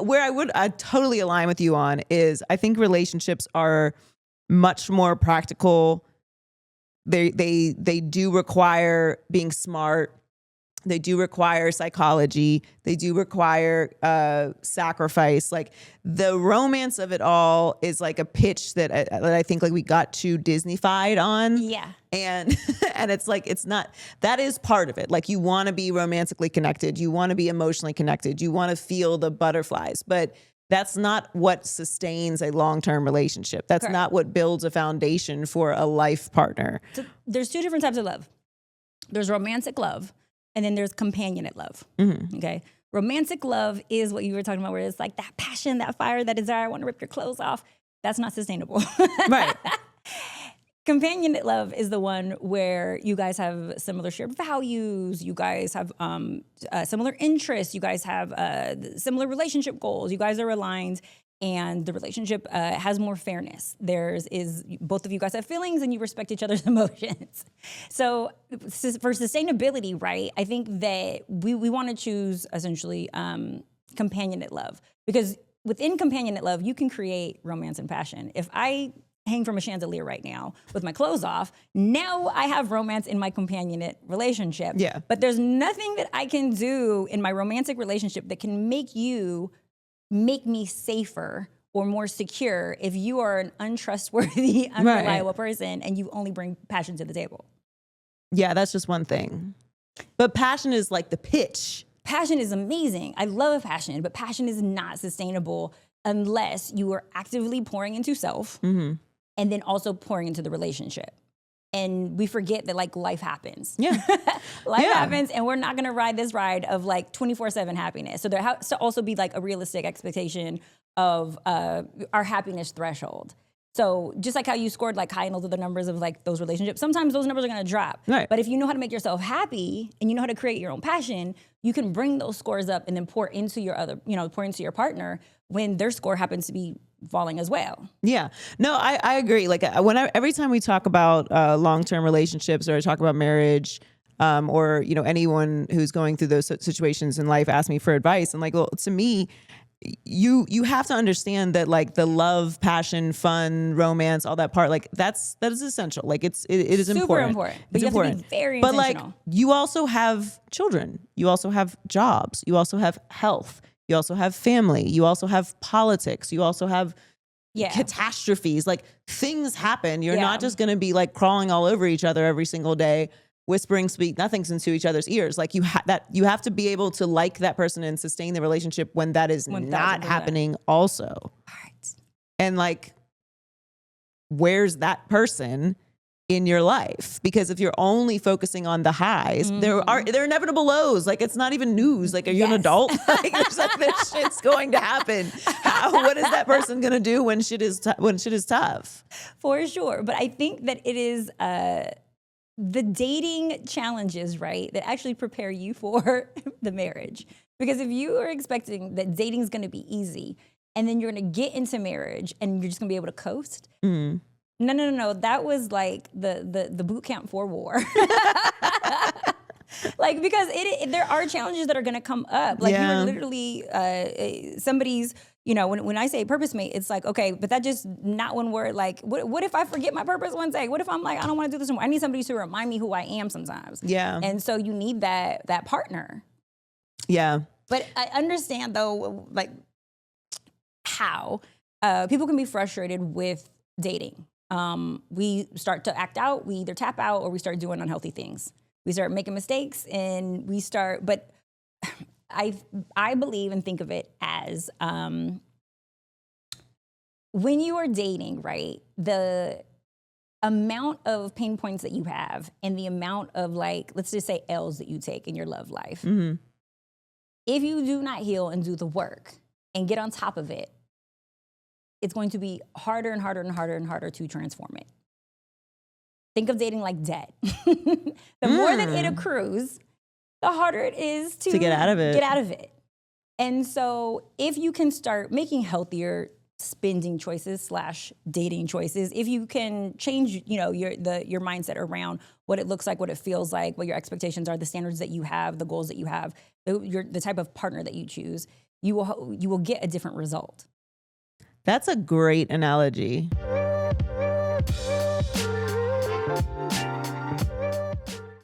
where I totally align with you on is I think relationships are much more practical. They do require being smart. They do require psychology. They do require sacrifice. Like the romance of it all is like a pitch that I think like we got too Disney-fied on. Yeah. And it's like, it's not, that is part of it. Like you want to be romantically connected. You want to be emotionally connected. You want to feel the butterflies, but that's not what sustains a long-term relationship. That's Correct. not what builds a foundation for a life partner. So there's two different types of love. There's romantic love. And then there's companionate love. Mm-hmm. Okay. Romantic love is what you were talking about, where it's like that passion, that fire, that desire. I want to rip your clothes off. That's not sustainable. Right. Companionate love is the one where you guys have similar shared values. You guys have similar interests. You guys have similar relationship goals. You guys are aligned. And the relationship has more fairness. Both of you guys have feelings and you respect each other's emotions. So for sustainability, right, I think that we want to choose essentially companionate love. Because within companionate love, you can create romance and passion. If I hang from a chandelier right now with my clothes off, now I have romance in my companionate relationship. Yeah. But there's nothing that I can do in my romantic relationship that can make me safer or more secure if you are an untrustworthy, unreliable person and you only bring passion to the table. Yeah, that's just one thing. But passion is like the pitch. Passion is amazing. I love passion, but passion is not sustainable unless you are actively pouring into self and then also pouring into the relationship. And we forget that like life happens. Yeah. Life happens, and we're not gonna ride this ride of like 24/7 happiness. So there has to also be like a realistic expectation of our happiness threshold. So just like how you scored like high in those other numbers of like those relationships, sometimes those numbers are gonna drop. Right. But if you know how to make yourself happy and you know how to create your own passion, you can bring those scores up and then pour into your partner when their score happens to be falling as well. Yeah, no, I agree. Like every time we talk about long-term relationships or talk about marriage, or anyone who's going through those situations in life ask me for advice, and like, well, to me, you have to understand that like the love, passion, fun, romance, all that part, like that is essential. Like it is super important. But it's you important. have to be very But intentional. like you also have children, you also have jobs, you also have health, you also have family, you also have politics, you also have catastrophes. Like things happen. You're not just going to be like crawling all over each other every single day, whispering sweet nothings into each other's ears. Like you have to be able to like that person and sustain the relationship when that is 1000%. not happening also. Right. And like, where's that person in your life? Because if you're only focusing on the highs, there are inevitable lows. Like it's not even news. Like, are you an adult? Like there's like this shit's going to happen. What is that person gonna do when shit is tough? For sure. But I think that it is the dating challenges, right, that actually prepare you for the marriage. Because if you are expecting that dating is going to be easy and then you're going to get into marriage and you're just going to be able to coast, no. That was like the boot camp for war. Like, because there are challenges that are going to come up. Like you're literally somebody's, when I say purpose mate, it's like, okay, but that just not one word. Like, what if I forget my purpose one day? What if I'm like, I don't want to do this anymore? I need somebody to remind me who I am sometimes. Yeah. And so you need that partner. Yeah. But I understand though, like how people can be frustrated with dating. We start to act out, we either tap out or we start doing unhealthy things. We start making mistakes and but I believe and think of it as when you are dating, right, the amount of pain points that you have and the amount of like, let's just say L's that you take in your love life. If you do not heal and do the work and get on top of it, it's going to be harder and harder and harder and harder to transform it. Think of dating like debt. The more that it accrues, the harder it is to get out of it. Get out of it. And so if you can start making healthier spending choices / dating choices, if you can change, your mindset around what it looks like, what it feels like, what your expectations are, the standards that you have, the goals that you have, the type of partner that you choose, you will get a different result. That's a great analogy.